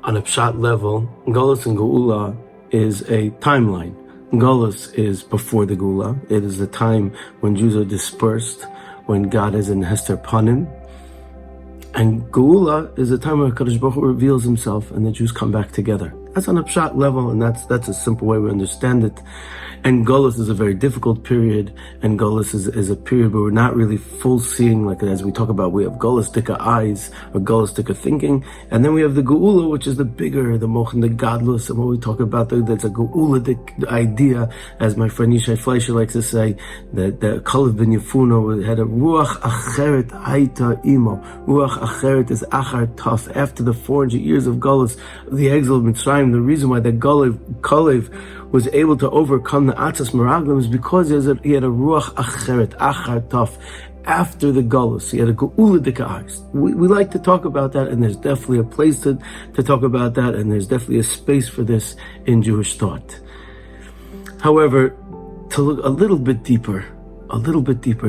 On a pshat level, Golus and Geula is a timeline. Golus is before the Geula. It is the time when Jews are dispersed, when God is in Hester Panim. And Geula is the time where HaKadosh Baruch Hu reveals himself and the Jews come back together. That's on a pshat level, and that's a simple way we understand it. And Golus is a very difficult period, and Golus is a period where we're not really full seeing, like as we talk about, we have Golistika eyes, or Golistika thinking, and then we have the Geula, which is the bigger, the Mochen, the Godless, and what we talk about, that's a Geula idea, as my friend Yishai Fleischer likes to say, that the Kalev ben Yefuno had a Ruach Acheret Haita Imo. Ruach Acheret is Achar Taf. After the 400 years of Golus, the exile of Mitzrayim, the reason why that Kalev was able to overcome the Atzas Meraglim is because he had a Ruach Acheret, Achar Taf. After the Golus, he had a Geula Dika eyes. We like to talk about that, and there's definitely a place to talk about that, and there's definitely a space for this in Jewish thought. However, to look a little bit deeper,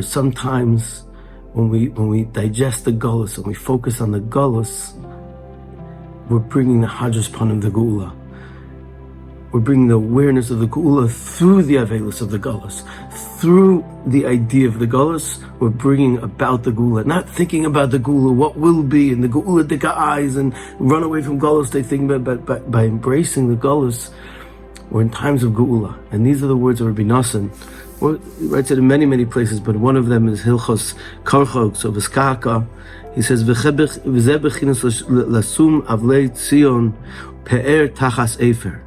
sometimes when we digest the Golus and we focus on the Golus, we're bringing the Hadras Panim, the Geula. We're bringing the awareness of the Geula through the Avelus of the Golus. Through the idea of the Golus, we're bringing about the Geula. Not thinking about the Geula, what will be, and the Geula Dika eyes, and run away from Golus, they think about by embracing the Golus, we're in times of Geula. And these are the words of Rabbi Nosson. He writes it in many, many places, but one of them is Hilchos Karchog, so V'skaka. He says, V'zeh bechinas lasum avlei Tzion pe'er tachas efer.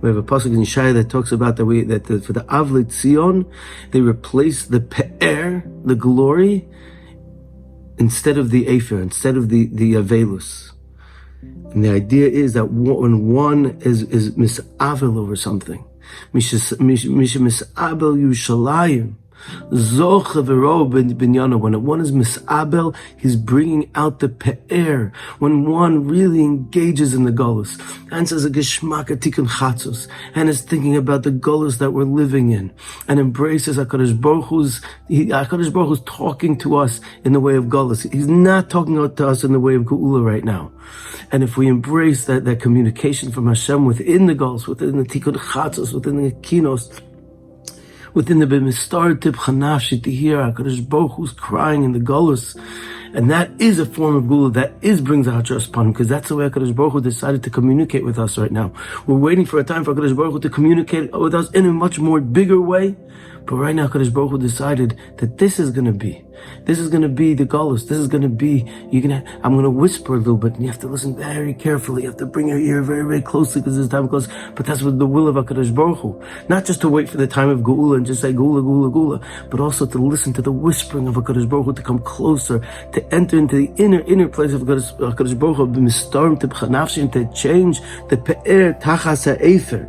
We have a pasuk in Yeshaya that talks about for the Avlei Tzion, they replace the pe'er, the glory, instead of the efer, instead of the avelus. And the idea is that when one is misavel over something, misha misabel Yushalayim, when one is misabel, he's bringing out the pe'er. When one really engages in the Golus and says a geshmaka tikkun chatzos and is thinking about the Golus that we're living in and embraces HaKadosh Baruch Hu's talking to us in the way of Golus. He's not talking to us in the way of Geula right now. And if we embrace that communication from Hashem within the Golus, within the tikkun chatzos, within the kinos, within the B'mistar Tib Chanafshi, to hear HaKadosh Baruch Hu's crying in the Golus. And that is a form of Geula, that brings a Hadras Panim, because that's the way HaKadosh Baruch Hu decided to communicate with us right now. We're waiting for a time for HaKadosh Baruch Hu to communicate with us in a much more bigger way. But right now, HaKadosh Baruch Hu decided that this is going to be the Golus. This is going to be, I'm going to whisper a little bit, and you have to listen very carefully. You have to bring your ear very, very closely, because this time close. But that's what the will of HaKadosh Baruch Hu. Not just to wait for the time of Geula and just say Geula, Geula, Geula, but also to listen to the whispering of HaKadosh Baruch Hu, to come closer, to enter into the inner place of HaKadosh Baruch Hu, b'mistar tib chanafshi, to change the pe'er tachas ha'efer.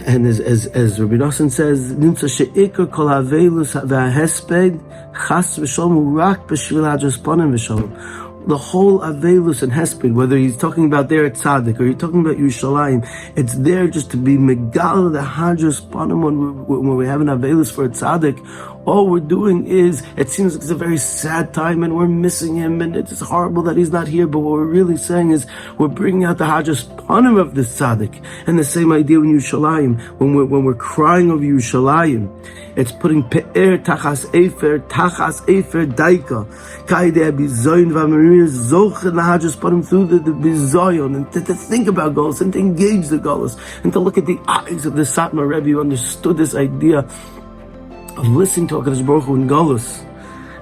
And as Rabbi Nosson says, Nimtza she'ikar kol havelus v'hahesped chas v'sholom rak b'shvil hadras panim v'sholom. The whole Avelus and Hesped, whether he's talking about there at Tzaddik or you're talking about Yerushalayim, it's there just to be Megal the Hadras Panim. When we have an Avelus for a Tzaddik, all we're doing is, it seems like it's a very sad time and we're missing him and it's horrible that he's not here, but what we're really saying is we're bringing out the Hadras Panim of this Tzaddik. And the same idea when Yerushalayim, when we're crying over Yerushalayim, it's putting Pe'er Tachas Efer Daika Kaideh Bizoyin V'Amarim Zochen Hadras Panim, through the Bizoyon, and to think about Golus and to engage the Golus and to look at the eyes of the Satmar Rebbe who understood this idea of listening to HaKadosh Baruch Hu in Golus.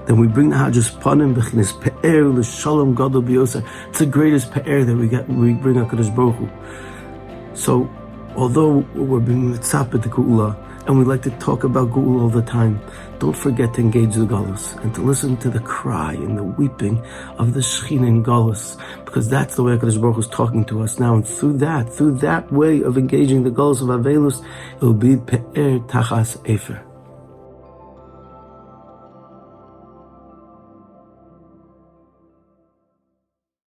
Then we bring the Hadras Panim b'chinas Pe'er l'Shalom Gadol B'Yoser. It's the greatest Pe'er that we bring HaKadosh Baruch Hu. So, although we're being mitzapeh the Geula, and we like to talk about Geula all the time, don't forget to engage the Golus and to listen to the cry and the weeping of the Shechina in Golus, because that's the way HaKadosh Baruch Hu is talking to us now. And through that way of engaging the Golus of Avelus, it will be Pe'er Tachas Efer.